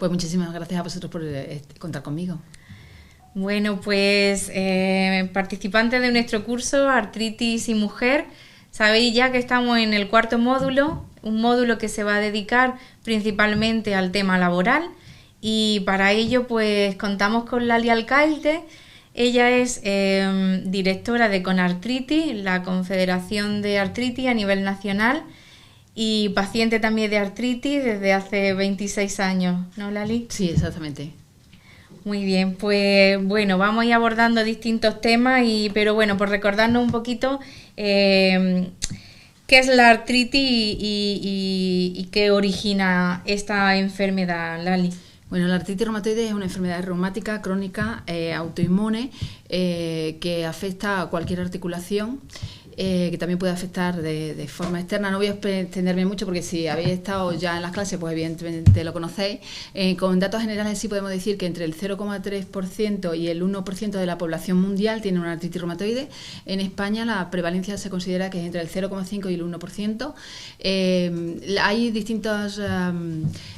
Pues muchísimas gracias a vosotros por contar conmigo. Bueno, pues participantes de nuestro curso Artritis y Mujer, sabéis ya que estamos en el cuarto módulo, un módulo que se va a dedicar principalmente al tema laboral, y para ello pues contamos con Lali Alcaide. Ella es directora de Conartritis, la Confederación de Artritis a nivel nacional, y paciente también de artritis desde hace 26 años, ¿no, Lali? Sí, exactamente. Muy bien, pues bueno, vamos a ir abordando distintos temas, pero bueno, por recordarnos un poquito qué es la artritis y qué origina esta enfermedad, Lali. Bueno, la artritis reumatoide es una enfermedad reumática crónica autoinmune que afecta a cualquier articulación, que también puede afectar de forma externa. No voy a extenderme mucho porque si habéis estado ya en las clases, pues evidentemente lo conocéis. Con datos generales sí podemos decir que entre el 0,3% y el 1% de la población mundial tiene una artritis reumatoide. En España la prevalencia se considera que es entre el 0,5 y el 1%. Hay distintas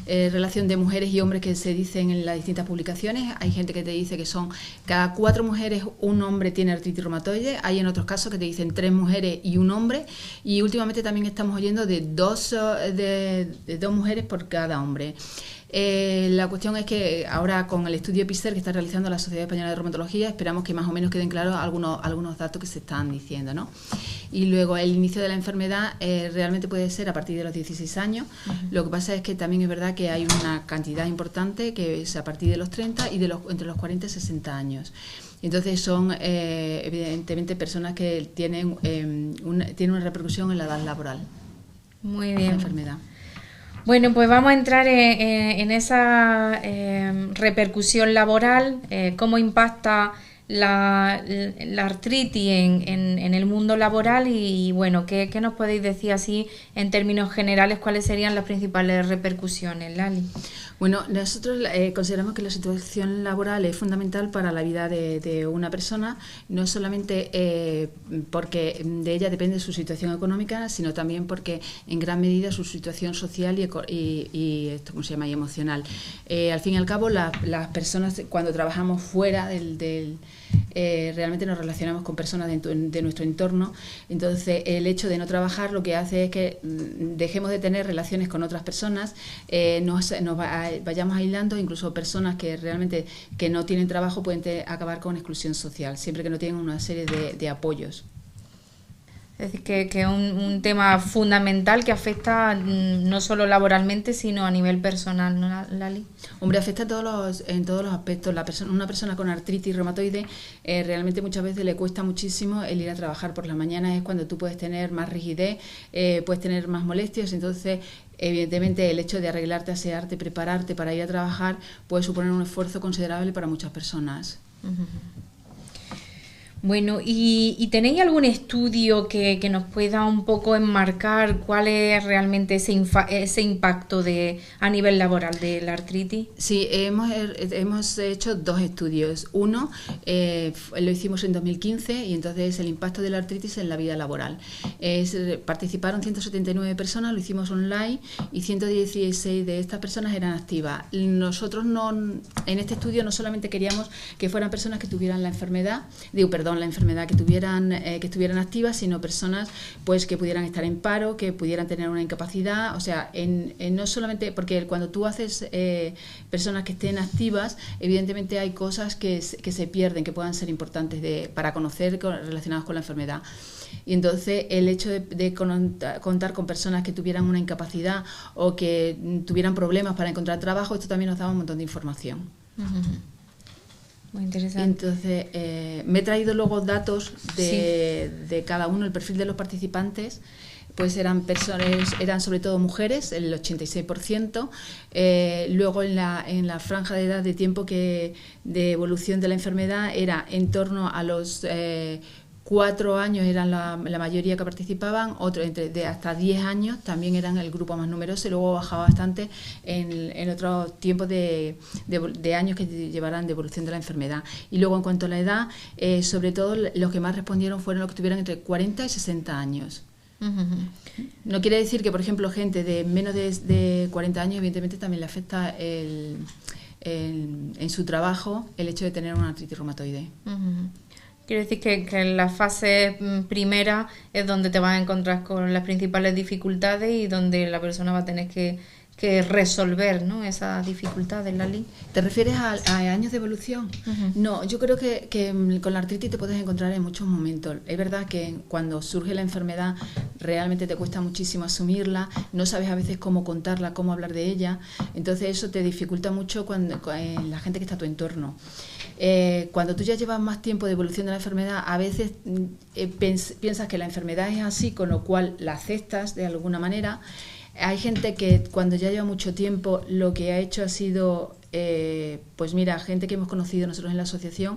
relaciones de mujeres y hombres que se dicen en las distintas publicaciones. Hay gente que te dice que son cada 4 mujeres un hombre tiene artritis reumatoide. Hay en otros casos que te dicen 3 mujeres y un hombre, y últimamente también estamos oyendo de dos mujeres por cada hombre. La cuestión es que ahora con el estudio PISER que está realizando la Sociedad Española de Reumatología esperamos que más o menos queden claros algunos datos que se están diciendo, ¿no? Y luego el inicio de la enfermedad realmente puede ser a partir de los 16 años. Lo que pasa es que también es verdad que hay una cantidad importante que es a partir de los 30 y entre los 40 y 60 años. Entonces son evidentemente personas que tienen una repercusión en la edad laboral. Muy bien. La enfermedad. Bueno, pues vamos a entrar en esa repercusión laboral, cómo impacta la artritis en el mundo laboral y bueno, ¿qué nos podéis decir así en términos generales cuáles serían las principales repercusiones, Lali? Bueno, nosotros consideramos que la situación laboral es fundamental para la vida de una persona, no solamente porque de ella depende su situación económica, sino también porque en gran medida su situación social y ¿cómo se llama? Y emocional. Al fin y al cabo, las personas cuando trabajamos fuera realmente nos relacionamos con personas de nuestro entorno, entonces el hecho de no trabajar lo que hace es que dejemos de tener relaciones con otras personas, vayamos aislando, incluso personas que realmente que no tienen trabajo pueden acabar con exclusión social, siempre que no tienen una serie de apoyos. Es decir, que es un tema fundamental que afecta no solo laboralmente, sino a nivel personal, ¿no, Lali? Hombre, afecta en todos los aspectos. Una persona con artritis reumatoide realmente muchas veces le cuesta muchísimo el ir a trabajar por la mañana, es cuando tú puedes tener más rigidez, puedes tener más molestias, entonces evidentemente el hecho de arreglarte, asearte, prepararte para ir a trabajar puede suponer un esfuerzo considerable para muchas personas. Uh-huh. Bueno, ¿y tenéis algún estudio que nos pueda un poco enmarcar cuál es realmente ese impacto a nivel laboral de la artritis? Sí, hemos hecho 2 estudios. Uno lo hicimos en 2015 y entonces el impacto de la artritis en la vida laboral. Participaron 179 personas, lo hicimos online y 116 de estas personas eran activas. Nosotros en este estudio no solamente queríamos que fueran personas que tuvieran la enfermedad, la enfermedad que estuvieran activas, sino personas pues que pudieran estar en paro, que pudieran tener una incapacidad, o sea, no solamente porque cuando tú haces personas que estén activas, evidentemente hay cosas que se pierden, que puedan ser importantes para conocer relacionadas con la enfermedad. Y entonces el hecho de contar con personas que tuvieran una incapacidad o que tuvieran problemas para encontrar trabajo, esto también nos daba un montón de información. Uh-huh. Muy interesante. Entonces, me he traído luego datos de cada uno, el perfil de los participantes, pues eran sobre todo mujeres, el 86%, luego en la franja de edad de tiempo de evolución de la enfermedad era en torno a los 4 años eran la mayoría que participaban, otros de hasta 10 años también eran el grupo más numeroso y luego bajaba bastante en otros tiempos de años que llevaran de evolución de la enfermedad. Y luego en cuanto a la edad, sobre todo los que más respondieron fueron los que tuvieron entre 40 y 60 años. No quiere decir que, por ejemplo, gente de menos de 40 años, evidentemente también le afecta en su trabajo el hecho de tener una artritis reumatoide. Quiere decir que en la fase primera es donde te vas a encontrar con las principales dificultades y donde la persona va a tener que resolver, ¿no?, esas dificultades, Lali. ¿Te refieres a años de evolución? No, yo creo que con la artritis te puedes encontrar en muchos momentos. Es verdad que cuando surge la enfermedad realmente te cuesta muchísimo asumirla, no sabes a veces cómo contarla, cómo hablar de ella, entonces eso te dificulta mucho cuando la gente que está a tu entorno. Cuando tú ya llevas más tiempo de evolución de la enfermedad, a veces piensas que la enfermedad es así, con lo cual la aceptas de alguna manera. Hay gente que cuando ya lleva mucho tiempo lo que ha hecho ha sido, pues mira, gente que hemos conocido nosotros en la asociación,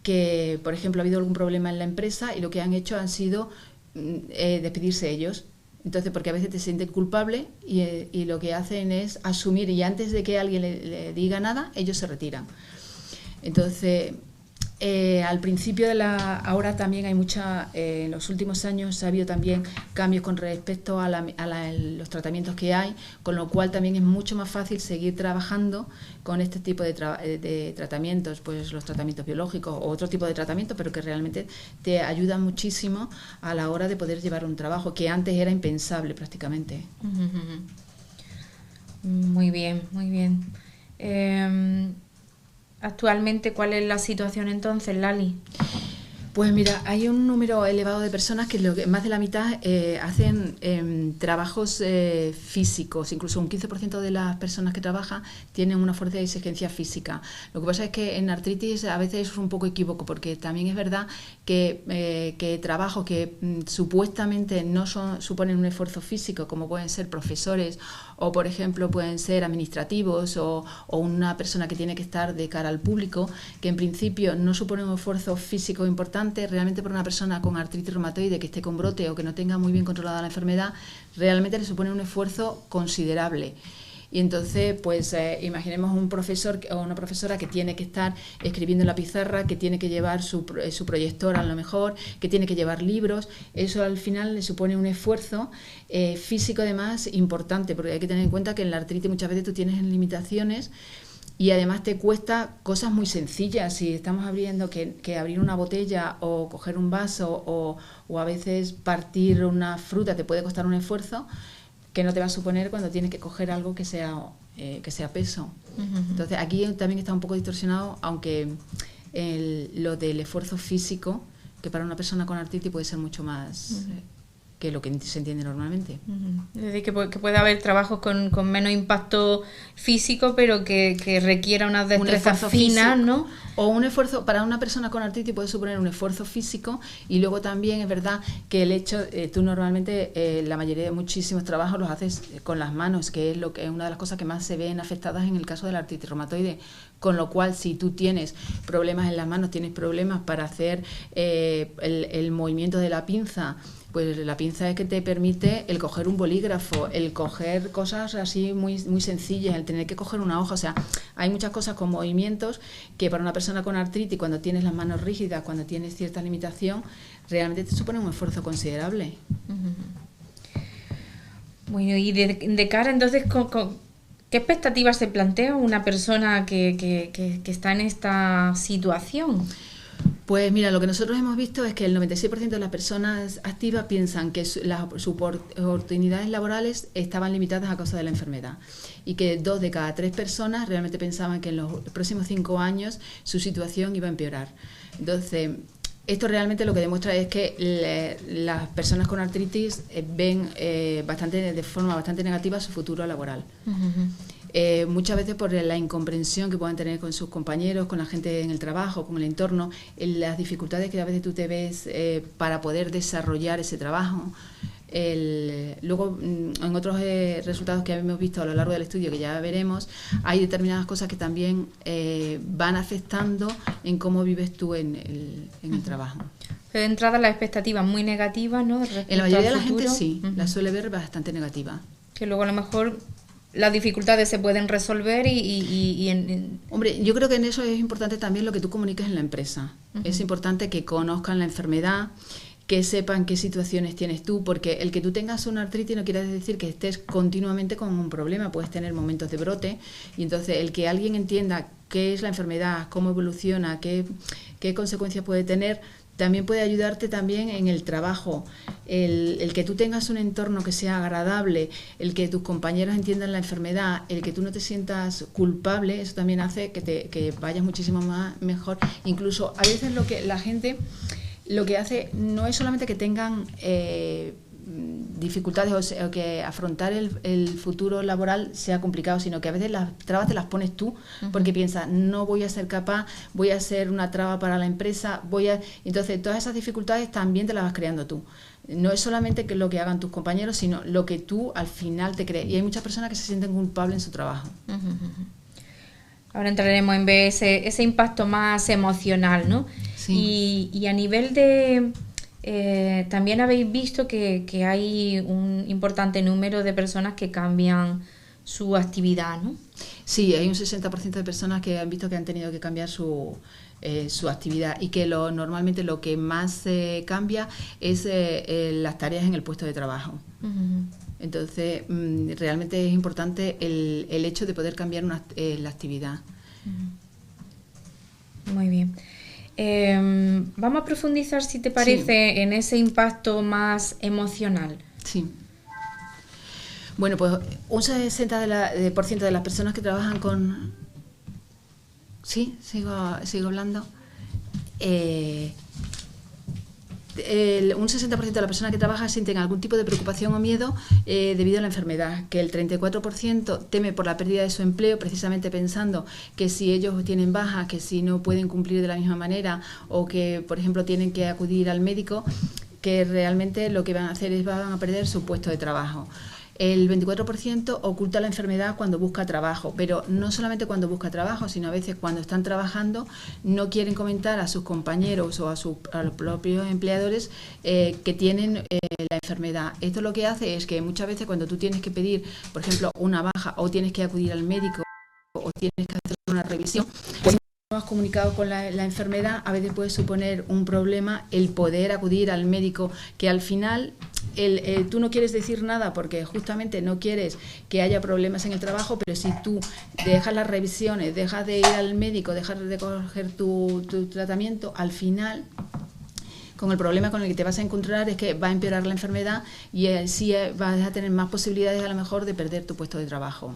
que por ejemplo ha habido algún problema en la empresa y lo que han hecho han sido despedirse ellos. Entonces, porque a veces te sienten culpable y lo que hacen es asumir, y antes de que alguien le diga nada, ellos se retiran. Entonces, al principio ahora también hay en los últimos años ha habido también cambios con respecto a los tratamientos que hay, con lo cual también es mucho más fácil seguir trabajando con este tipo de tratamientos, pues los tratamientos biológicos o otro tipo de tratamientos, pero que realmente te ayudan muchísimo a la hora de poder llevar un trabajo que antes era impensable prácticamente. Muy bien, muy bien. Actualmente, ¿cuál es la situación entonces, Lali? Pues mira, hay un número elevado de personas que más de la mitad hacen trabajos físicos. Incluso un 15% de las personas que trabajan tienen una fuerte exigencia física. Lo que pasa es que en artritis a veces es un poco equívoco, porque también es verdad que trabajos que supuestamente no suponen un esfuerzo físico, como pueden ser profesores o, por ejemplo, pueden ser administrativos o una persona que tiene que estar de cara al público, que en principio no suponen un esfuerzo físico importante, realmente para una persona con artritis reumatoide que esté con brote o que no tenga muy bien controlada la enfermedad, realmente le supone un esfuerzo considerable. Y entonces, pues imaginemos un profesor o una profesora que tiene que estar escribiendo en la pizarra, que tiene que llevar su proyector a lo mejor, que tiene que llevar libros. Eso al final le supone un esfuerzo físico además importante, porque hay que tener en cuenta que en la artritis muchas veces tú tienes limitaciones y además te cuesta cosas muy sencillas. Si estamos abriendo que abrir una botella o coger un vaso o a veces partir una fruta te puede costar un esfuerzo que no te va a suponer cuando tienes que coger algo que sea peso. Entonces aquí también está un poco distorsionado, aunque lo del esfuerzo físico, que para una persona con artritis puede ser mucho más que lo que se entiende normalmente. Es decir, que puede haber trabajos con menos impacto físico, pero que requiera unas destrezas finas, ¿no? O un esfuerzo, para una persona con artritis puede suponer un esfuerzo físico, y luego también es verdad que el hecho, tú normalmente la mayoría de muchísimos trabajos los haces con las manos, que es una de las cosas que más se ven afectadas en el caso de la artritis reumatoide, con lo cual si tú tienes problemas en las manos, tienes problemas para hacer el movimiento de la pinza, pues la pinza es que te permite el coger un bolígrafo, el coger cosas así muy, muy sencillas, el tener que coger una hoja. O sea, hay muchas cosas con movimientos que para una persona con artritis, cuando tienes las manos rígidas, cuando tienes cierta limitación, realmente te supone un esfuerzo considerable. Bueno, y de cara entonces, ¿qué expectativas se plantea una persona que está en esta situación? Pues mira, lo que nosotros hemos visto es que el 96% de las personas activas piensan que sus oportunidades laborales estaban limitadas a causa de la enfermedad, y que 2 de cada 3 personas realmente pensaban que en los próximos 5 años su situación iba a empeorar. Entonces, esto realmente lo que demuestra es que las personas con artritis ven de forma bastante negativa su futuro laboral. Muchas veces por la incomprensión que puedan tener con sus compañeros, con la gente en el trabajo, con el entorno, las dificultades que a veces tú te ves para poder desarrollar ese trabajo. Luego, en otros resultados que hemos visto a lo largo del estudio, que ya veremos, hay determinadas cosas que también van afectando en cómo vives tú en el trabajo. Pero de entrada las expectativas muy negativas, ¿no? En la mayoría de la gente sí, la suele ver bastante negativa. Que luego a lo mejor las dificultades se pueden resolver Hombre, yo creo que en eso es importante también lo que tú comuniques en la empresa. Es importante que conozcan la enfermedad, que sepan qué situaciones tienes tú, porque el que tú tengas una artritis no quiere decir que estés continuamente con un problema, puedes tener momentos de brote, y entonces el que alguien entienda qué es la enfermedad, cómo evoluciona, qué consecuencias puede tener, también puede ayudarte también en el trabajo. El que tú tengas un entorno que sea agradable, el que tus compañeros entiendan la enfermedad, el que tú no te sientas culpable, eso también hace que vayas muchísimo más mejor. Incluso a veces lo que la gente lo que hace no es solamente que tengan dificultades o que afrontar el futuro laboral sea complicado, sino que a veces las trabas te las pones tú, porque piensas, no voy a ser capaz, voy a ser una traba para la empresa, entonces todas esas dificultades también te las vas creando tú. No es solamente que lo que hagan tus compañeros, sino lo que tú al final te crees. Y hay muchas personas que se sienten culpables en su trabajo. Ahora entraremos en ver ese impacto más emocional, ¿no? Sí. Y a nivel de... también habéis visto que hay un importante número de personas que cambian su actividad, ¿no? Sí, hay un 60% de personas que han visto que han tenido que cambiar su actividad, y que normalmente lo que más cambia es las tareas en el puesto de trabajo. Entonces, realmente es importante el hecho de poder cambiar la actividad. Muy bien. Vamos a profundizar, si te parece, en ese impacto más emocional. Sí. Bueno, pues un 60% de las personas que trabajan con... Sí, sigo hablando. Un 60% de las personas que trabajan sienten algún tipo de preocupación o miedo debido a la enfermedad, que el 34% teme por la pérdida de su empleo, precisamente pensando que si ellos tienen bajas, que si no pueden cumplir de la misma manera, o que, por ejemplo, tienen que acudir al médico, que realmente lo que van a hacer es van a perder su puesto de trabajo. El 24% oculta la enfermedad cuando busca trabajo, pero no solamente cuando busca trabajo, sino a veces cuando están trabajando no quieren comentar a sus compañeros o a los propios empleadores que tienen la enfermedad. Esto lo que hace es que muchas veces cuando tú tienes que pedir, por ejemplo, una baja, o tienes que acudir al médico o tienes que hacer una revisión, pues no has comunicado con la enfermedad, a veces puede suponer un problema el poder acudir al médico, que al final... tú no quieres decir nada porque justamente no quieres que haya problemas en el trabajo, pero si tú dejas las revisiones, dejas de ir al médico, dejas de coger tu tratamiento, al final, con el problema con el que te vas a encontrar es que va a empeorar la enfermedad y sí vas a tener más posibilidades a lo mejor de perder tu puesto de trabajo.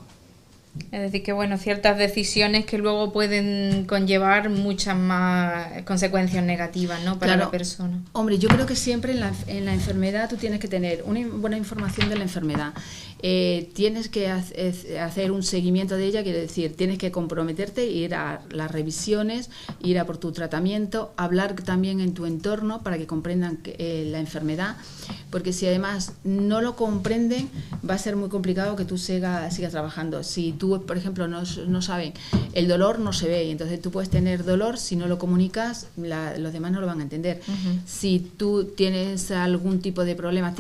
Es decir, que bueno, ciertas decisiones que luego pueden conllevar muchas más consecuencias negativas, ¿no?, para la persona. Hombre, yo creo que siempre en la enfermedad tú tienes que tener una buena información de la enfermedad. Tienes que hacer un seguimiento de ella, quiere decir, tienes que comprometerte, ir a las revisiones, ir a por tu tratamiento, hablar también en tu entorno para que comprendan la enfermedad, porque si además no lo comprenden, va a ser muy complicado que tú sigas trabajando. Si tú, por ejemplo, no saben, el dolor no se ve, y entonces tú puedes tener dolor, si no lo comunicas, los demás no lo van a entender. Si tú tienes algún tipo de problema,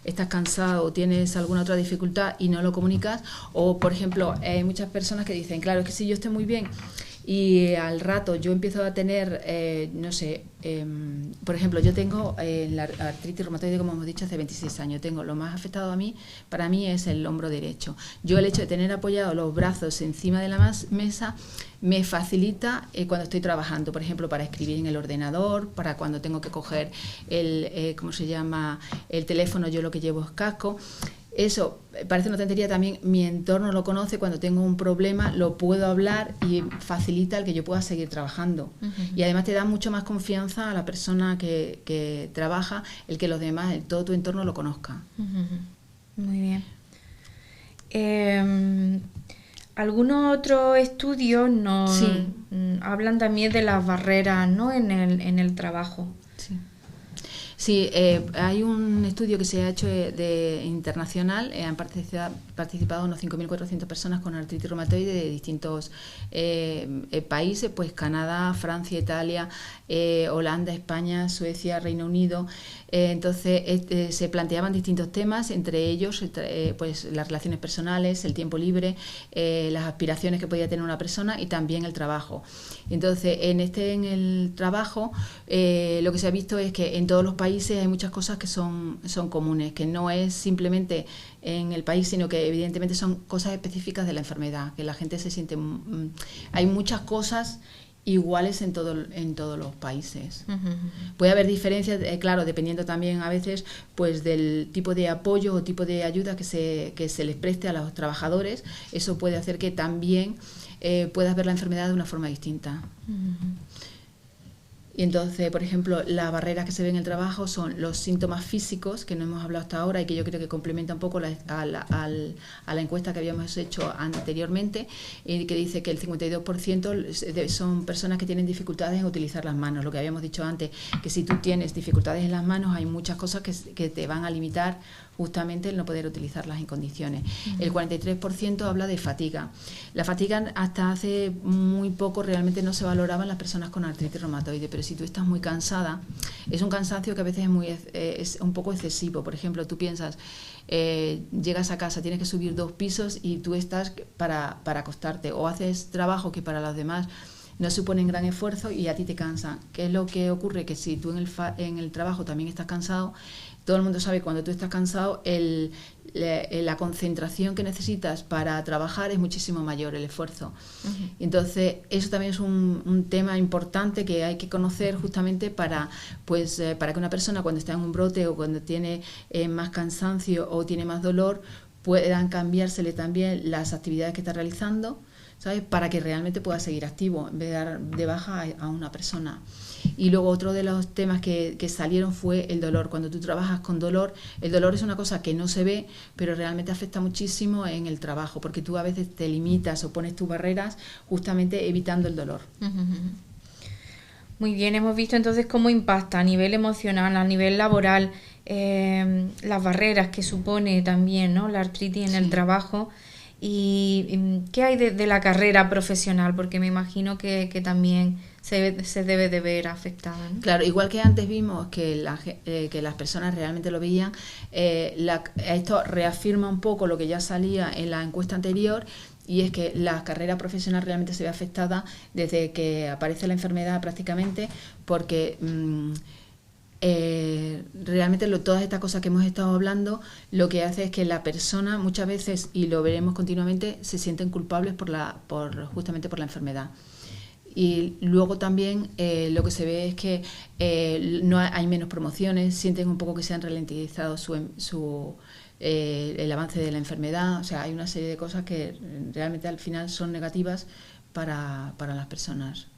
estás cansado o tienes alguna otra dificultad y no lo comunicas, o por ejemplo, hay muchas personas que dicen, claro, es que si yo estoy muy bien y al rato yo empiezo a tener, por ejemplo, yo tengo la artritis reumatoide, como hemos dicho, hace 26 años. Lo más afectado para mí es el hombro derecho. Yo el hecho de tener apoyados los brazos encima de la mesa me facilita cuando estoy trabajando, por ejemplo, para escribir en el ordenador, para cuando tengo que coger el teléfono, yo lo que llevo es casco. Eso parece una tontería, también mi entorno lo conoce, cuando tengo un problema lo puedo hablar y facilita el que yo pueda seguir trabajando. Y además te da mucho más confianza a la persona que trabaja, el que los demás, todo tu entorno lo conozca. Muy bien. Algunos otros estudios nos hablan también de las barreras, ¿no?, en el trabajo. Sí, hay un estudio que se ha hecho internacional, han participado unos 5.400 personas con artritis reumatoide de distintos países, pues Canadá, Francia, Italia, Holanda, España, Suecia, Reino Unido. Entonces se planteaban distintos temas, entre ellos pues las relaciones personales, el tiempo libre, las aspiraciones que podía tener una persona y también el trabajo. Entonces en el trabajo lo que se ha visto es que en todos los países países hay muchas cosas que son comunes, que no es simplemente en el país, sino que evidentemente son cosas específicas de la enfermedad, que la gente se siente... hay muchas cosas iguales en todos los países. Puede haber diferencias, claro, dependiendo también a veces pues del tipo de apoyo o tipo de ayuda que se les preste a los trabajadores. Eso puede hacer que también puedas ver la enfermedad de una forma distinta. Y entonces, por ejemplo, las barreras que se ven en el trabajo son los síntomas físicos, que no hemos hablado hasta ahora y que yo creo que complementa un poco a la encuesta que habíamos hecho anteriormente, y que dice que el 52% son personas que tienen dificultades en utilizar las manos. Lo que habíamos dicho antes, que si tú tienes dificultades en las manos, hay muchas cosas que te van a limitar justamente el no poder utilizarlas en condiciones. El 43% habla de fatiga. La fatiga hasta hace muy poco realmente no se valoraba en las personas con artritis reumatoide, pero si tú estás muy cansada, es un cansancio que a veces es un poco excesivo. Por ejemplo, tú piensas, llegas a casa, tienes que subir 2 pisos y tú estás para acostarte, o haces trabajo que para los demás no suponen gran esfuerzo y a ti te cansa. ¿Qué es lo que ocurre? Que si tú en el trabajo también estás cansado, todo el mundo sabe que cuando tú estás cansado, la concentración que necesitas para trabajar es muchísimo mayor, el esfuerzo. Entonces, eso también es un tema importante que hay que conocer justamente para que una persona cuando está en un brote o cuando tiene más cansancio o tiene más dolor, puedan cambiársele también las actividades que está realizando, ¿sabes? Para que realmente pueda seguir activo en vez de dar de baja a una persona. Y luego otro de los temas que salieron fue el dolor. Cuando tú trabajas con dolor, el dolor es una cosa que no se ve, pero realmente afecta muchísimo en el trabajo, porque tú a veces te limitas o pones tus barreras justamente evitando el dolor. Muy bien, hemos visto entonces cómo impacta a nivel emocional, a nivel laboral, las barreras que supone también, ¿no?, la artritis en el trabajo. ¿Y qué hay de la carrera profesional? Porque me imagino que también se debe de ver afectada, ¿no? Claro, igual que antes vimos que las personas realmente lo veían, esto reafirma un poco lo que ya salía en la encuesta anterior, y es que la carrera profesional realmente se ve afectada desde que aparece la enfermedad prácticamente, porque realmente todas estas cosas que hemos estado hablando lo que hace es que la persona muchas veces, y lo veremos continuamente, se sienten culpables justamente por la enfermedad. Y luego también lo que se ve es que no hay menos promociones, sienten un poco que se han ralentizado el avance de la enfermedad. O sea, hay una serie de cosas que realmente al final son negativas para las personas.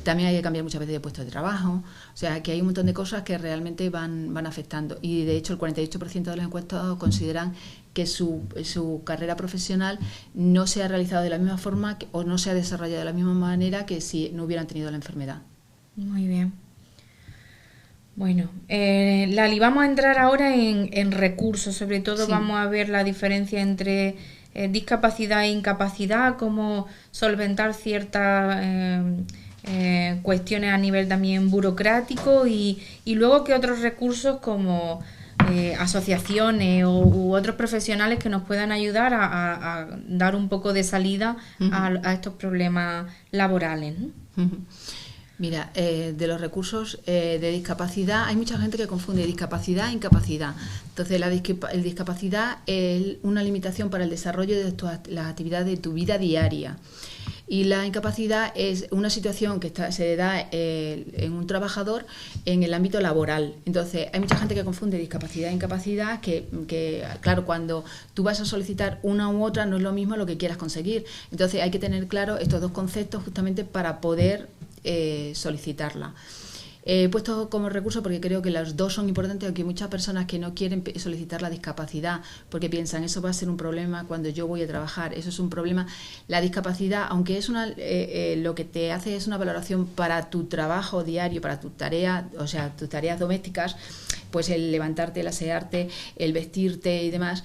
También hay que cambiar muchas veces de puesto de trabajo. O sea, que hay un montón de cosas que realmente van afectando. Y de hecho el 48% de los encuestados consideran que su carrera profesional no se ha realizado de la misma forma o no se ha desarrollado de la misma manera que si no hubieran tenido la enfermedad. Muy bien. Bueno, Lali, vamos a entrar ahora en recursos. Sobre todo vamos a ver la diferencia entre discapacidad e incapacidad, cómo solventar ciertas cuestiones a nivel también burocrático y luego qué otros recursos como asociaciones u otros profesionales que nos puedan ayudar a dar un poco de salida a estos problemas laborales, ¿no? Mira, de los recursos de discapacidad, hay mucha gente que confunde discapacidad e incapacidad. Entonces, el discapacidad es una limitación para el desarrollo de las actividades de tu vida diaria. Y la incapacidad es una situación que se da en un trabajador en el ámbito laboral. Entonces, hay mucha gente que confunde discapacidad e incapacidad, que claro, cuando tú vas a solicitar una u otra no es lo mismo lo que quieras conseguir. Entonces, hay que tener claro estos dos conceptos justamente para poder solicitarla. He puesto como recurso porque creo que los dos son importantes, aunque hay muchas personas que no quieren solicitar la discapacidad porque piensan eso va a ser un problema cuando yo voy a trabajar, eso es un problema. La discapacidad, aunque es lo que te hace es una valoración para tu trabajo diario, para tu tarea, o sea, tus tareas domésticas, pues el levantarte, el asearte, el vestirte y demás,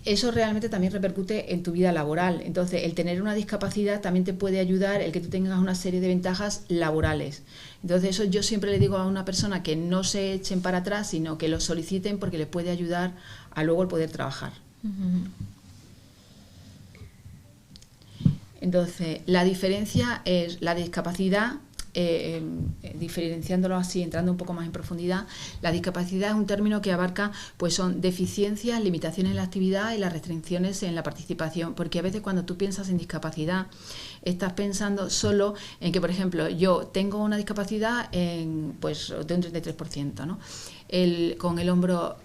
eso realmente también repercute en tu vida laboral. Entonces, el tener una discapacidad también te puede ayudar el que tú tengas una serie de ventajas laborales. Entonces, eso yo siempre le digo a una persona que no se echen para atrás, sino que lo soliciten porque les puede ayudar a luego el poder trabajar. Entonces, la diferencia es la discapacidad. diferenciándolo así, entrando un poco más en profundidad, la discapacidad es un término que abarca, pues son deficiencias, limitaciones en la actividad y las restricciones en la participación, porque a veces cuando tú piensas en discapacidad, estás pensando solo en que, por ejemplo, yo tengo una discapacidad pues, de un 33%, ¿no? Con el hombro,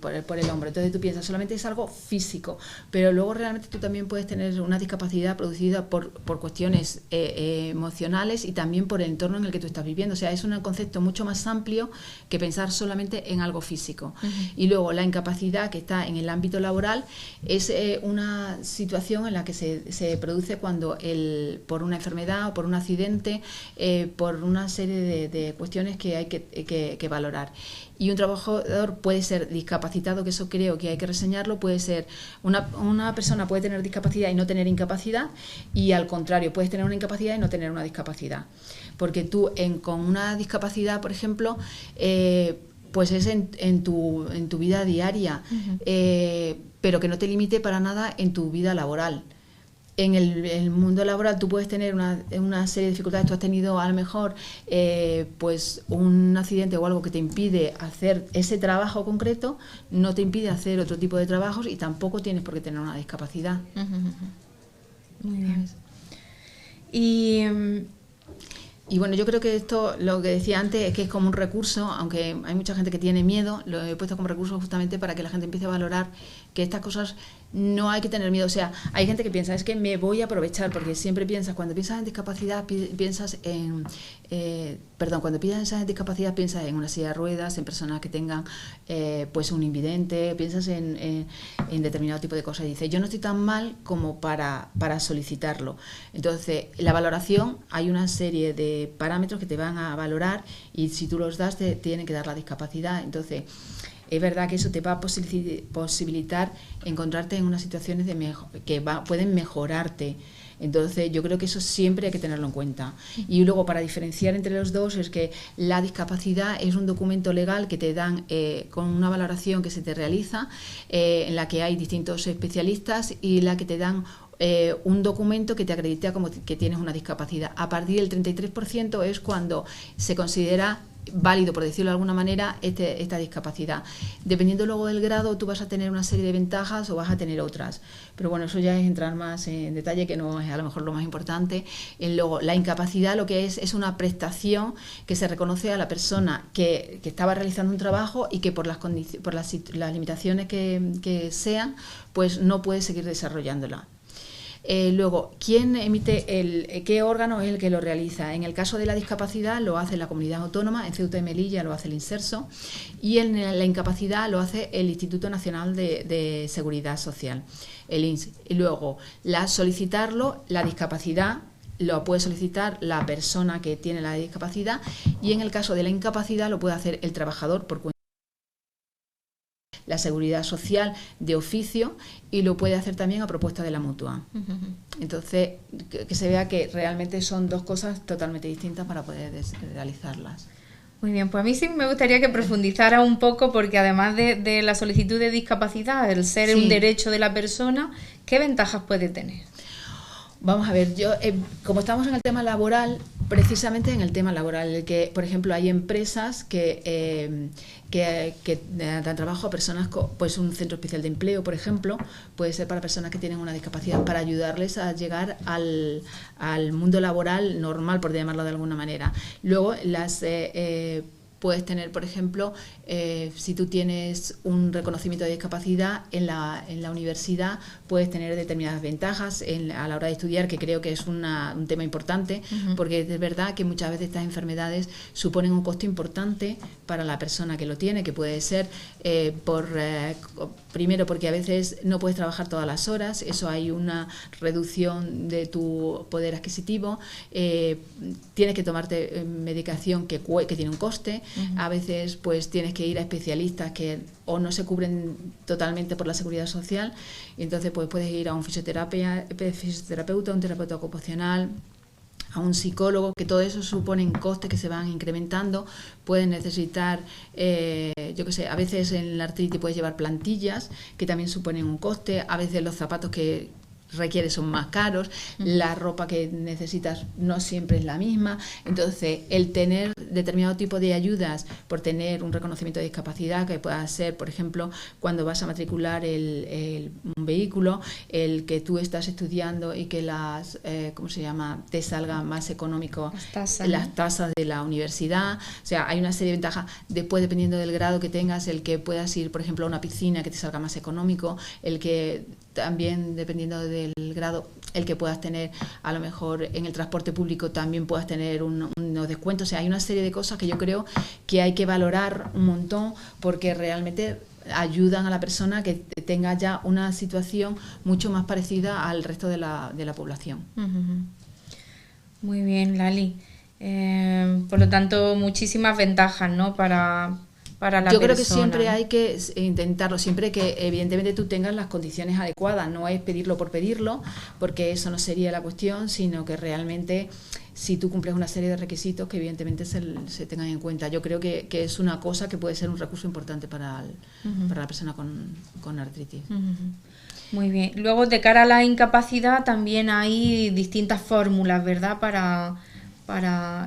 por el hombro. Entonces tú piensas, solamente es algo físico, pero luego realmente tú también puedes tener una discapacidad producida por cuestiones emocionales y también por el entorno en el que tú estás viviendo. O sea, es un concepto mucho más amplio que pensar solamente en algo físico. Y luego la incapacidad que está en el ámbito laboral es una situación en la que se produce cuando por una enfermedad o por un accidente, por una serie de cuestiones que hay que valorar. Y un trabajador puede ser discapacitado, que eso creo que hay que reseñarlo, puede ser una persona puede tener discapacidad y no tener incapacidad, y al contrario, puedes tener una incapacidad y no tener una discapacidad. Porque tú con una discapacidad, por ejemplo, pues es en tu vida diaria, pero que no te limite para nada en tu vida laboral. En el mundo laboral tú puedes tener una serie de dificultades. Tú has tenido a lo mejor pues un accidente o algo que te impide hacer ese trabajo concreto, no te impide hacer otro tipo de trabajos y tampoco tienes por qué tener una discapacidad. Muy bien. Y bueno, yo creo que esto, lo que decía antes, es que es como un recurso, aunque hay mucha gente que tiene miedo, lo he puesto como recurso justamente para que la gente empiece a valorar que estas cosas no hay que tener miedo. O sea, hay gente que piensa, es que me voy a aprovechar, porque siempre piensas, cuando piensas en discapacidad, piensas en... cuando piensas en discapacidad, piensas en una silla de ruedas, en personas que tengan pues un invidente, piensas en determinado tipo de cosas. Y dices, yo no estoy tan mal como para solicitarlo. Entonces, la valoración, hay una serie de parámetros que te van a valorar y si tú los das, te tienen que dar la discapacidad. Entonces, es verdad que eso te va a posibilitar encontrarte en unas situaciones que pueden mejorarte. Entonces yo creo que eso siempre hay que tenerlo en cuenta. Y luego, para diferenciar entre los dos, es que la discapacidad es un documento legal que te dan con una valoración que se te realiza, en la que hay distintos especialistas y la que te dan un documento que te acredita como que tienes una discapacidad. A partir del 33% es cuando se considera válido, por decirlo de alguna manera, esta discapacidad. Dependiendo luego del grado, tú vas a tener una serie de ventajas o vas a tener otras. Pero bueno, eso ya es entrar más en detalle, que no es a lo mejor lo más importante. Luego, la incapacidad lo que es una prestación que se reconoce a la persona que estaba realizando un trabajo y que por las limitaciones que sean, pues no puede seguir desarrollándola. Luego, ¿quién emite qué órgano es el que lo realiza? En el caso de la discapacidad lo hace la comunidad autónoma, en Ceuta y Melilla lo hace el Inserso, y en la incapacidad lo hace el Instituto Nacional de Seguridad Social, el INS. Y luego, solicitarlo, la discapacidad lo puede solicitar la persona que tiene la discapacidad, y en el caso de la incapacidad lo puede hacer el trabajador por cuenta, la seguridad social de oficio, y lo puede hacer también a propuesta de la mutua. Entonces, que se vea que realmente son dos cosas totalmente distintas para poder realizarlas. Muy bien, pues a mí sí me gustaría que profundizara un poco, porque además de la solicitud de discapacidad, el ser un derecho de la persona, ¿qué ventajas puede tener? Vamos a ver, como estamos en el tema laboral, precisamente en el tema laboral, que por ejemplo hay empresas que dan trabajo a personas pues un centro especial de empleo, por ejemplo, puede ser para personas que tienen una discapacidad, para ayudarles a llegar al mundo laboral normal, por llamarlo de alguna manera. Luego puedes tener, por ejemplo, si tú tienes un reconocimiento de discapacidad en la universidad, puedes tener determinadas ventajas a la hora de estudiar, que creo que es un tema importante, porque es verdad que muchas veces estas enfermedades suponen un costo importante para la persona que lo tiene, que puede ser primero porque a veces no puedes trabajar todas las horas, eso hay una reducción de tu poder adquisitivo, tienes que tomarte medicación que tiene un coste. A veces pues tienes que ir a especialistas que o no se cubren totalmente por la seguridad social, y entonces pues puedes ir a un fisioterapeuta, un terapeuta ocupacional, a un psicólogo, que todo eso suponen costes que se van incrementando. Pueden necesitar, a veces en la artritis puedes llevar plantillas que también suponen un coste, a veces los zapatos que requiere son más caros, la ropa que necesitas no siempre es la misma. Entonces, el tener determinado tipo de ayudas por tener un reconocimiento de discapacidad, que pueda ser, por ejemplo, cuando vas a matricular un vehículo, el que tú estás estudiando y que las, ¿cómo se llama?, te salga más económico las tasas de la universidad. O sea, hay una serie de ventajas. Después, dependiendo del grado que tengas, el que puedas ir, por ejemplo, a una piscina que te salga más económico, el que también, dependiendo del grado, el que puedas tener, a lo mejor en el transporte público también puedas tener unos descuentos. O sea, hay una serie de cosas que yo creo que hay que valorar un montón, porque realmente ayudan a la persona que tenga ya una situación mucho más parecida al resto de la población. Muy bien, Lali. Por lo tanto, muchísimas ventajas, ¿no?, para la Yo creo persona. Que siempre hay que intentarlo, siempre que evidentemente tú tengas las condiciones adecuadas. No es pedirlo por pedirlo, porque eso no sería la cuestión, sino que realmente si tú cumples una serie de requisitos que evidentemente se tengan en cuenta. Yo creo que es una cosa que puede ser un recurso importante para la persona con artritis. Muy bien. Luego, de cara a la incapacidad, también hay distintas fórmulas, ¿verdad?, para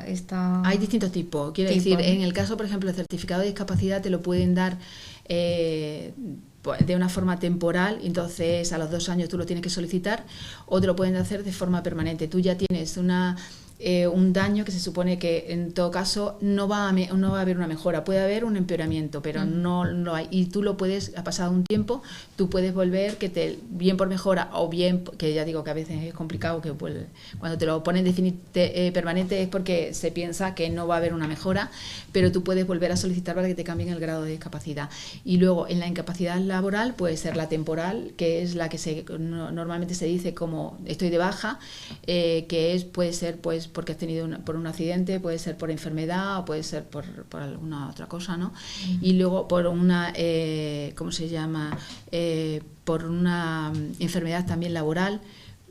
esta... Hay distintos tipos. Quiero decir, en el caso, por ejemplo, el certificado de discapacidad te lo pueden dar de una forma temporal, entonces a los 2 años tú lo tienes que solicitar, o te lo pueden hacer de forma permanente. Tú ya tienes un daño que se supone que en todo caso no va a haber una mejora, puede haber un empeoramiento, pero no hay, y tú lo puedes, ha pasado un tiempo, tú puedes volver, bien por mejora o bien, que ya digo que a veces es complicado, que cuando te lo ponen permanente es porque se piensa que no va a haber una mejora, pero tú puedes volver a solicitar para que te cambien el grado de discapacidad. Y luego en la incapacidad laboral puede ser la temporal, que es la que normalmente se dice como estoy de baja, que puede ser pues porque has tenido por un accidente, puede ser por enfermedad o puede ser por alguna otra cosa, ¿no? Y luego por una, ¿cómo se llama? Por una enfermedad también laboral.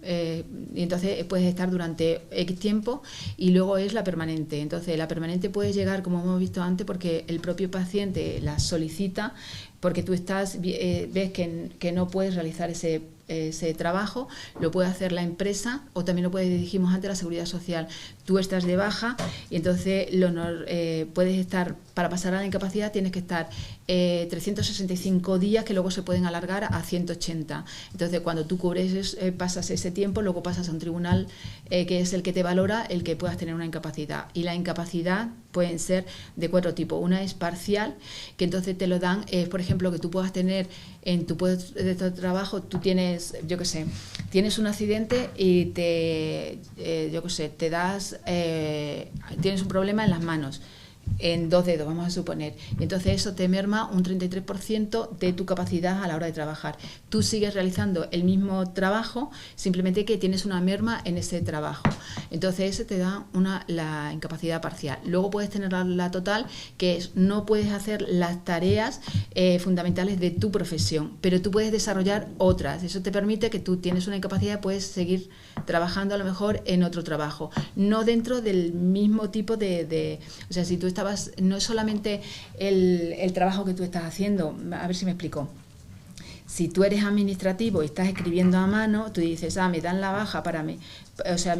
Y entonces puedes estar durante X tiempo, y luego es la permanente. Entonces la permanente puede llegar, como hemos visto antes, porque el propio paciente la solicita, porque tú ves que no puedes realizar ese trabajo, lo puede hacer la empresa, o también lo puede, dijimos antes, la Seguridad Social. Tú estás de baja y entonces puedes estar, para pasar a la incapacidad tienes que estar 365 días, que luego se pueden alargar a 180. Entonces cuando tú pasas ese tiempo, luego pasas a un tribunal que es el que te valora el que puedas tener una incapacidad. Y la incapacidad pueden ser de 4 tipos. Una es parcial, que entonces te lo dan, por ejemplo, que tú puedas tener en tu puesto de trabajo, tú tienes, tienes un accidente y tienes un problema en las manos, en 2 dedos, vamos a suponer. Entonces eso te merma un 33% de tu capacidad a la hora de trabajar. Tú sigues realizando el mismo trabajo, simplemente que tienes una merma en ese trabajo. Entonces ese te da la incapacidad parcial. Luego puedes tener la total, que es no puedes hacer las tareas fundamentales de tu profesión, pero tú puedes desarrollar otras. Eso te permite que tú tienes una incapacidad, puedes seguir trabajando a lo mejor en otro trabajo, no dentro del mismo tipo de o sea, si tú no es solamente el trabajo que tú estás haciendo, a ver si me explico. Si tú eres administrativo y estás escribiendo a mano, tú dices, me dan la baja me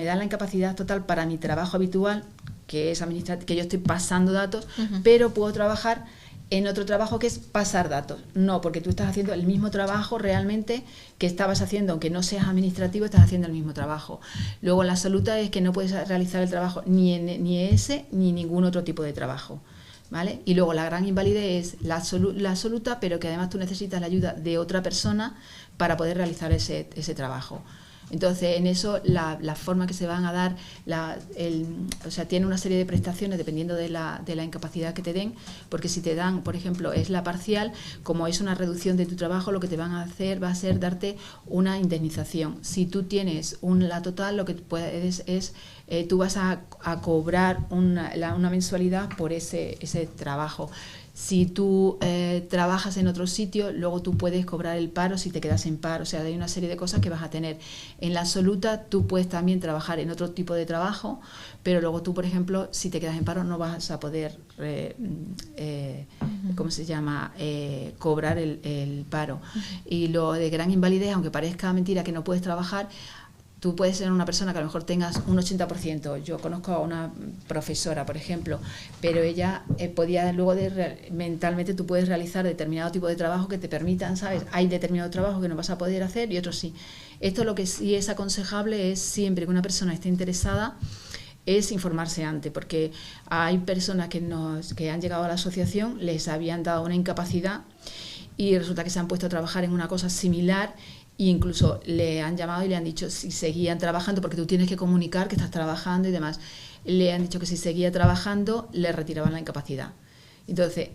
dan la incapacidad total para mi trabajo habitual, que es administrativo, que yo estoy pasando datos, pero puedo trabajar en otro trabajo que es pasar datos. No, porque tú estás haciendo el mismo trabajo realmente que estabas haciendo, aunque no seas administrativo, estás haciendo el mismo trabajo. Luego la absoluta es que no puedes realizar el trabajo ni ese ni ningún otro tipo de trabajo, ¿vale? Y luego la gran invalidez es la absoluta, pero que además tú necesitas la ayuda de otra persona para poder realizar ese trabajo. Entonces, en eso, la forma que se van a dar, tiene una serie de prestaciones dependiendo de la incapacidad que te den, porque si te dan, por ejemplo, es la parcial, como es una reducción de tu trabajo, lo que te van a hacer va a ser darte una indemnización. Si tú tienes la total, lo que puedes es, tú vas a cobrar una mensualidad por ese trabajo. Si tú trabajas en otro sitio, luego tú puedes cobrar el paro si te quedas en paro. O sea, hay una serie de cosas que vas a tener. En la absoluta, tú puedes también trabajar en otro tipo de trabajo, pero luego tú, por ejemplo, si te quedas en paro, no vas a poder, ¿cómo se llama?, cobrar el paro. Y lo de gran invalidez, aunque parezca mentira que no puedes trabajar, tú puedes ser una persona que a lo mejor tengas un 80%. Yo conozco a una profesora, por ejemplo, pero ella podía luego mentalmente tú puedes realizar determinado tipo de trabajo que te permitan, ¿sabes? Hay determinado trabajo que no vas a poder hacer y otros sí. Esto lo que sí es aconsejable es siempre que una persona esté interesada es informarse antes, porque hay personas que han llegado a la asociación, les habían dado una incapacidad y resulta que se han puesto a trabajar en una cosa similar. E incluso le han llamado y le han dicho si seguían trabajando, porque tú tienes que comunicar que estás trabajando y demás, le han dicho que si seguía trabajando le retiraban la incapacidad. Entonces,